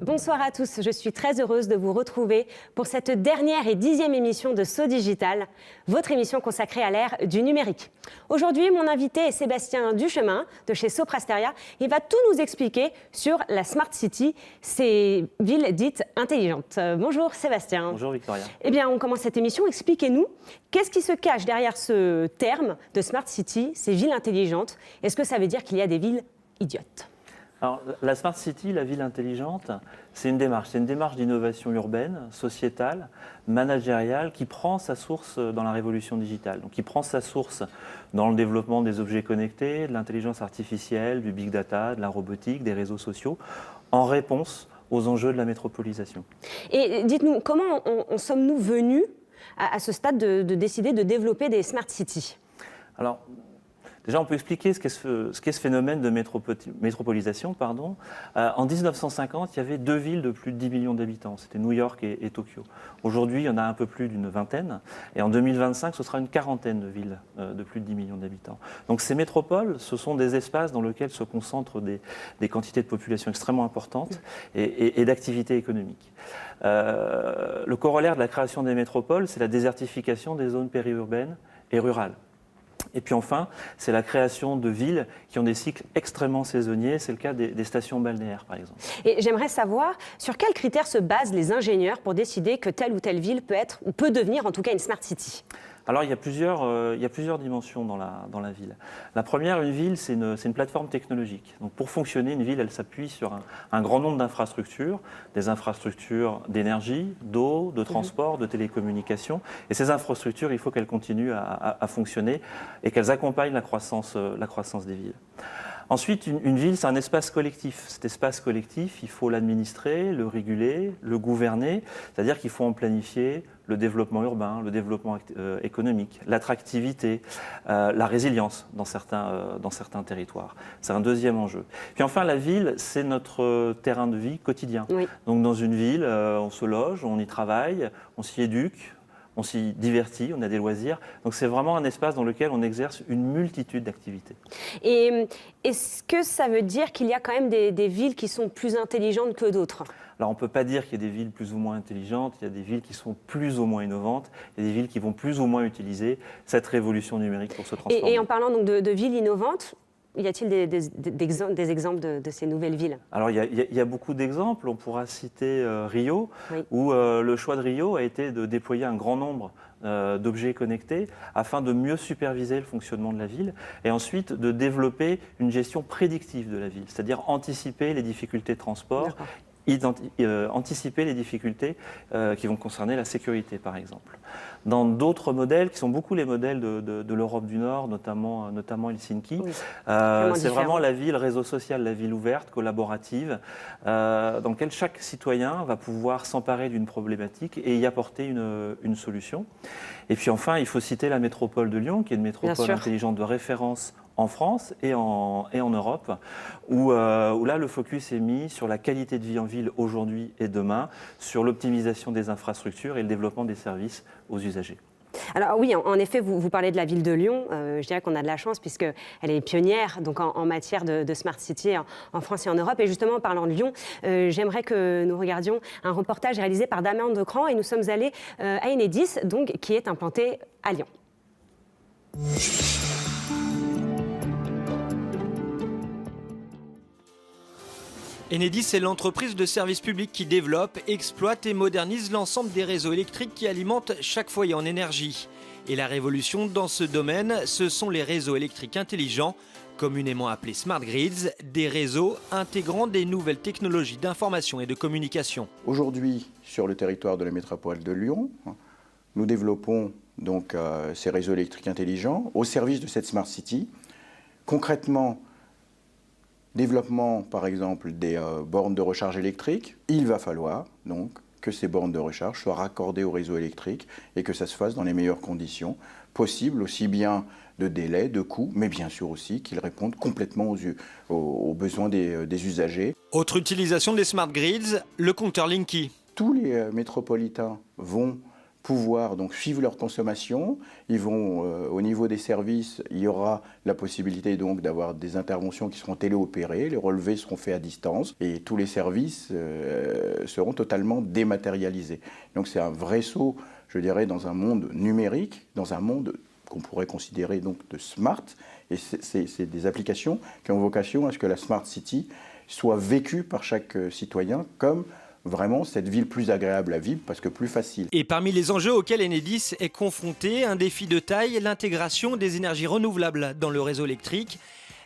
Bonsoir à tous, je suis très heureuse de vous retrouver pour cette dernière et 10e émission de So Digital, votre émission consacrée à l'ère du numérique. Aujourd'hui, mon invité est Sébastien Duchemin de chez Soprasteria. Il va tout nous expliquer sur la Smart City, ces villes dites intelligentes. Bonjour Sébastien. Bonjour Victoria. Eh bien, on commence cette émission. Expliquez-nous, qu'est-ce qui se cache derrière ce terme de Smart City, ces villes intelligentes? Est-ce que ça veut dire qu'il y a des villes idiotes? Alors, la Smart City, la ville intelligente, c'est une démarche d'innovation urbaine, sociétale, managériale, qui prend sa source dans la révolution digitale. Donc, qui prend sa source dans le développement des objets connectés, de l'intelligence artificielle, du big data, de la robotique, des réseaux sociaux, en réponse aux enjeux de la métropolisation. Et dites-nous, comment en sommes-nous venus à ce stade de décider de développer des Smart Cities? Alors, déjà, on peut expliquer ce qu'est ce phénomène de métropolisation. En 1950, il y avait deux villes de plus de 10 millions d'habitants. C'était New York et Tokyo. Aujourd'hui, il y en a un peu plus d'une vingtaine. Et en 2025, ce sera une quarantaine de villes de plus de 10 millions d'habitants. Donc ces métropoles, ce sont des espaces dans lesquels se concentrent des quantités de population extrêmement importantes et d'activités économiques. Le corollaire de la création des métropoles, c'est la désertification des zones périurbaines et rurales. Et puis enfin, c'est la création de villes qui ont des cycles extrêmement saisonniers. C'est le cas des stations balnéaires, par exemple. Et j'aimerais savoir sur quels critères se basent les ingénieurs pour décider que telle ou telle ville peut être, ou peut devenir en tout cas une Smart City. Alors, il y a plusieurs dimensions dans la ville. La première, une ville, c'est une plateforme technologique. Donc, pour fonctionner, une ville, elle s'appuie sur un grand nombre d'infrastructures, des infrastructures d'énergie, d'eau, de transport, de télécommunications. Et ces infrastructures, il faut qu'elles continuent à fonctionner et qu'elles accompagnent la croissance des villes. Ensuite, une ville, c'est un espace collectif. Cet espace collectif, il faut l'administrer, le réguler, le gouverner, c'est-à-dire qu'il faut en planifier le développement urbain, le développement économique, l'attractivité, la résilience dans certains territoires. C'est un deuxième enjeu. Puis enfin, la ville, c'est notre terrain de vie quotidien. Oui. Donc dans une ville, on se loge, on y travaille, on s'y éduque, on s'y divertit, on a des loisirs. Donc c'est vraiment un espace dans lequel on exerce une multitude d'activités. Et est-ce que ça veut dire qu'il y a quand même des villes qui sont plus intelligentes que d'autres ? Alors on ne peut pas dire qu'il y a des villes plus ou moins intelligentes, il y a des villes qui sont plus ou moins innovantes, il y a des villes qui vont plus ou moins utiliser cette révolution numérique pour se transformer. Et en parlant donc de villes innovantes, y a-t-il des exemples de ces nouvelles villes? Alors, il y a beaucoup d'exemples. On pourra citer Rio, oui, où le choix de Rio a été de déployer un grand nombre d'objets connectés afin de mieux superviser le fonctionnement de la ville et ensuite de développer une gestion prédictive de la ville, c'est-à-dire anticiper les difficultés de transport, anticiper les difficultés qui vont concerner la sécurité, par exemple. Dans d'autres modèles, qui sont beaucoup les modèles de l'Europe du Nord, notamment Helsinki, oui, c'est vraiment la ville réseau social, la ville ouverte, collaborative, dans laquelle chaque citoyen va pouvoir s'emparer d'une problématique et y apporter une solution. Et puis enfin, il faut citer la métropole de Lyon, qui est une métropole intelligente de référence en France et en Europe, où là, le focus est mis sur la qualité de vie en ville aujourd'hui et demain, sur l'optimisation des infrastructures et le développement des services aux usagers. Alors oui, en effet, vous parlez de la ville de Lyon. Je dirais qu'on a de la chance puisqu'elle est pionnière donc en matière de Smart City en France et en Europe. Et justement, en parlant de Lyon, j'aimerais que nous regardions un reportage réalisé par Damien Decran. Et nous sommes allés à Enedis, donc, qui est implanté à Lyon. Enedis est l'entreprise de service public qui développe, exploite et modernise l'ensemble des réseaux électriques qui alimentent chaque foyer en énergie. Et la révolution dans ce domaine, ce sont les réseaux électriques intelligents, communément appelés Smart Grids, des réseaux intégrant des nouvelles technologies d'information et de communication. Aujourd'hui, sur le territoire de la métropole de Lyon, nous développons donc ces réseaux électriques intelligents au service de cette Smart City. Concrètement, développement, par exemple, des bornes de recharge électrique, il va falloir donc que ces bornes de recharge soient raccordées au réseau électrique et que ça se fasse dans les meilleures conditions possibles, aussi bien de délai, de coût, mais bien sûr aussi qu'ils répondent complètement aux besoins des usagers. Autre utilisation des Smart Grids, le compteur Linky. Tous les métropolitains vont pouvoir donc suivre leur consommation. Ils vont, au niveau des services, il y aura la possibilité donc d'avoir des interventions qui seront téléopérées, les relevés seront faits à distance et tous les services seront totalement dématérialisés. Donc c'est un vrai saut, je dirais, dans un monde numérique, dans un monde qu'on pourrait considérer donc de smart. Et c'est des applications qui ont vocation à ce que la Smart City soit vécue par chaque citoyen comme vraiment cette ville plus agréable à vivre parce que plus facile. Et parmi les enjeux auxquels Enedis est confronté, un défi de taille, l'intégration des énergies renouvelables dans le réseau électrique.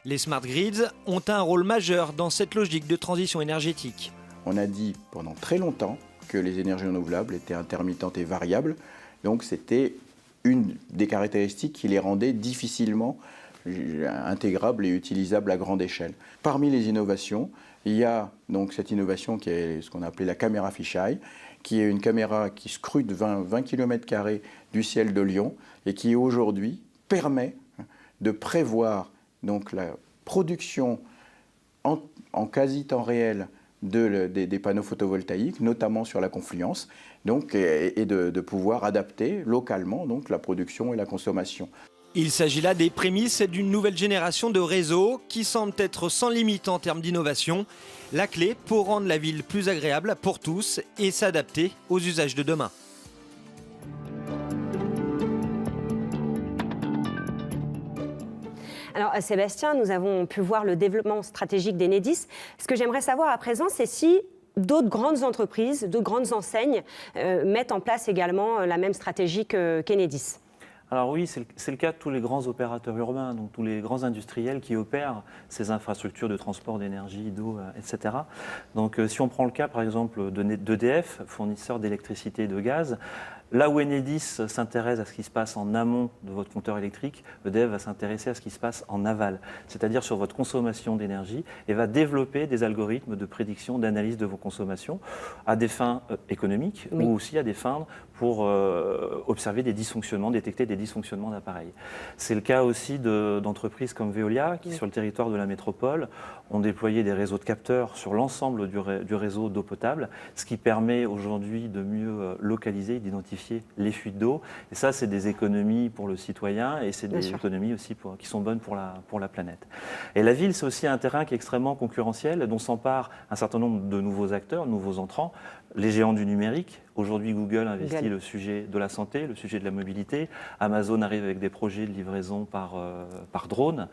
Les smart grids ont un rôle majeur dans cette logique de transition énergétique. On a dit pendant très longtemps que les énergies renouvelables étaient intermittentes et variables, donc c'était une des caractéristiques qui les rendait difficilement intégrables et utilisables à grande échelle. Parmi les innovations, il y a donc cette innovation qui est ce qu'on a appelé la caméra fisheye, qui est une caméra qui scrute 20 km² du ciel de Lyon et qui aujourd'hui permet de prévoir donc la production en quasi temps réel des panneaux photovoltaïques, notamment sur la confluence, donc, et de pouvoir adapter localement donc, la production et la consommation. Il s'agit là des prémices d'une nouvelle génération de réseaux qui semble être sans limite en termes d'innovation. La clé pour rendre la ville plus agréable pour tous et s'adapter aux usages de demain. Alors Sébastien, nous avons pu voir le développement stratégique d'Enedis. Ce que j'aimerais savoir à présent, c'est si d'autres grandes entreprises, d'autres grandes enseignes mettent en place également la même stratégie qu'Enedis. Alors oui, c'est le cas de tous les grands opérateurs urbains, donc tous les grands industriels qui opèrent ces infrastructures de transport d'énergie, d'eau, etc. Donc si on prend le cas par exemple d'EDF, fournisseur d'électricité et de gaz, là où Enedis s'intéresse à ce qui se passe en amont de votre compteur électrique, EDF va s'intéresser à ce qui se passe en aval, c'est-à-dire sur votre consommation d'énergie, et va développer des algorithmes de prédiction, d'analyse de vos consommations à des fins économiques ou aussi à des fins pour observer des dysfonctionnements, détecter des dysfonctionnements d'appareils. C'est le cas aussi d'entreprises comme Veolia qui, sur le territoire de la métropole, ont déployé des réseaux de capteurs sur l'ensemble du réseau d'eau potable, ce qui permet aujourd'hui de mieux localiser, d'identifier les fuites d'eau. Et ça, c'est des économies pour le citoyen et c'est des économies aussi qui sont bonnes pour la planète. Et la ville, c'est aussi un terrain qui est extrêmement concurrentiel, dont s'emparent un certain nombre de nouveaux acteurs, de nouveaux entrants, les géants du numérique. Aujourd'hui, Google investit le sujet de la santé, le sujet de la mobilité. Amazon arrive avec des projets de livraison par drone.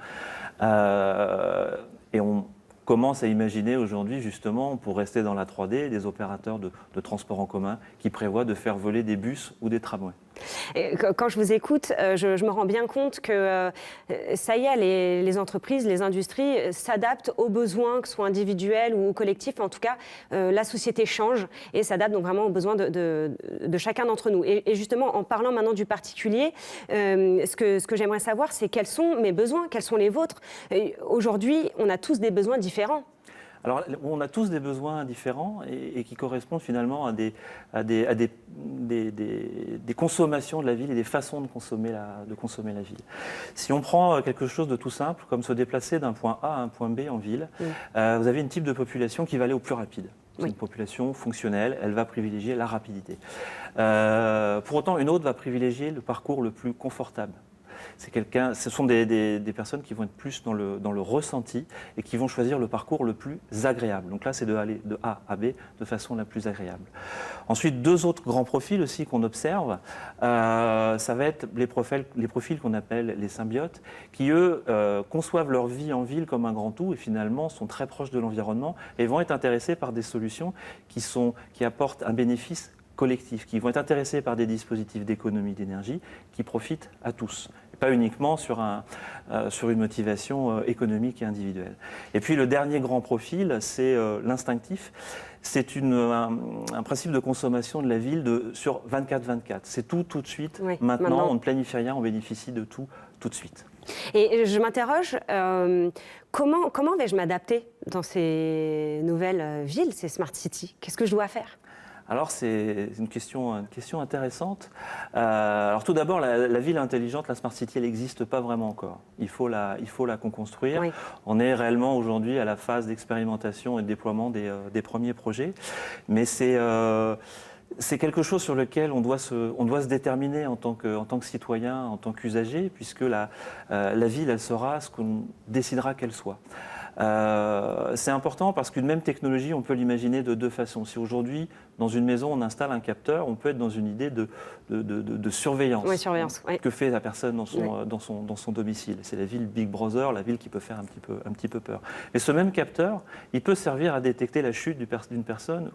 Et on commence à imaginer aujourd'hui, justement, pour rester dans la 3D, des opérateurs de transport en commun qui prévoient de faire voler des bus ou des tramways. Et quand je vous écoute, je me rends bien compte que ça y est, les entreprises, les industries s'adaptent aux besoins, que ce soit individuels ou collectifs. En tout cas, la société change et s'adapte donc vraiment aux besoins de chacun d'entre nous. Et justement, en parlant maintenant du particulier, ce que j'aimerais savoir, c'est quels sont mes besoins, quels sont les vôtres. Aujourd'hui, on a tous des besoins différents. Alors, on a tous des besoins différents et qui correspondent finalement à des consommations de la ville et des façons de consommer la ville. Si on prend quelque chose de tout simple, comme se déplacer d'un point A à un point B en ville, vous avez une type de population qui va aller au plus rapide. C'est une population fonctionnelle, elle va privilégier la rapidité. Pour autant, une autre va privilégier le parcours le plus confortable. Ce sont des personnes qui vont être plus dans le ressenti et qui vont choisir le parcours le plus agréable. Donc là, c'est d'aller de A à B de façon la plus agréable. Ensuite, deux autres grands profils aussi qu'on observe, ça va être les profils qu'on appelle les symbiotes, qui eux conçoivent leur vie en ville comme un grand tout et finalement sont très proches de l'environnement et vont être intéressés par des solutions qui apportent un bénéfice collectifs, qui vont être intéressés par des dispositifs d'économie d'énergie qui profitent à tous, et pas uniquement sur une motivation économique et individuelle. Et puis le dernier grand profil, c'est l'instinctif. C'est un principe de consommation de la ville sur 24/24. C'est tout de suite. Maintenant, on ne planifie rien, on bénéficie de tout de suite. Et je m'interroge, comment vais-je m'adapter dans ces nouvelles villes, ces smart cities? Qu'est-ce que je dois faire? Alors, c'est une question intéressante. Alors, tout d'abord, la ville intelligente, la Smart City, elle n'existe pas vraiment encore. Il faut la construire. Oui. On est réellement aujourd'hui à la phase d'expérimentation et de déploiement des premiers projets. Mais C'est quelque chose sur lequel on doit se déterminer en tant que citoyen, en tant qu'usager, puisque la ville, elle sera ce qu'on décidera qu'elle soit. C'est important parce qu'une même technologie, on peut l'imaginer de deux façons. Si aujourd'hui, dans une maison, on installe un capteur, on peut être dans une idée de surveillance. Oui, surveillance. Oui. Que fait la personne dans son domicile? C'est la ville Big Brother, la ville qui peut faire un petit peu peur. Mais ce même capteur, il peut servir à détecter la chute d'une personne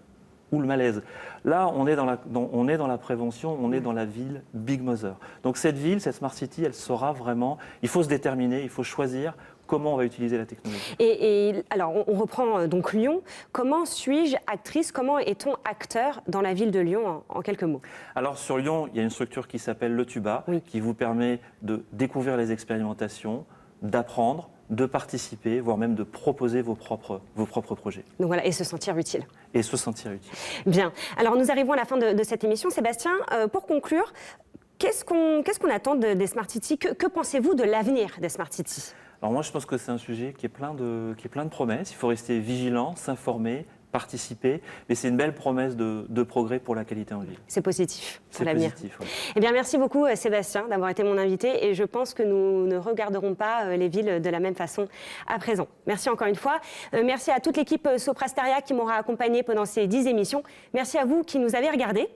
ou le malaise. Là, on est dans la prévention, on est dans la ville Big Mother. Donc cette ville, cette Smart City, elle saura vraiment, il faut se déterminer, il faut choisir comment on va utiliser la technologie. Et alors, on reprend donc Lyon. Comment suis-je actrice, comment est-on acteur dans la ville de Lyon, en quelques mots? Alors sur Lyon, il y a une structure qui s'appelle le Tuba, oui, qui vous permet de découvrir les expérimentations, d'apprendre, de participer, voire même de proposer vos propres projets. Donc voilà, et se sentir utile. Et se sentir utile. Bien. Alors nous arrivons à la fin de cette émission. Sébastien, pour conclure, qu'est-ce qu'on attend des Smart Cities? Que pensez-vous de l'avenir des Smart Cities? Alors moi, je pense que c'est un sujet qui est plein de promesses. Il faut rester vigilant, s'informer, participer, mais c'est une belle promesse de progrès pour la qualité en ville. C'est positif pour C'est l'avenir. positif, oui. Eh bien, merci beaucoup Sébastien d'avoir été mon invité et je pense que nous ne regarderons pas les villes de la même façon à présent. Merci encore une fois. Merci à toute l'équipe Soprasteria qui m'aura accompagné pendant ces 10 émissions. Merci à vous qui nous avez regardés.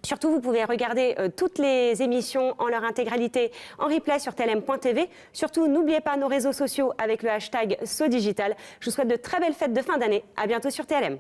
Surtout, vous pouvez regarder toutes les émissions en leur intégralité en replay sur tlm.tv. Surtout, n'oubliez pas nos réseaux sociaux avec le hashtag SoDigital. Je vous souhaite de très belles fêtes de fin d'année. À bientôt sur TLM.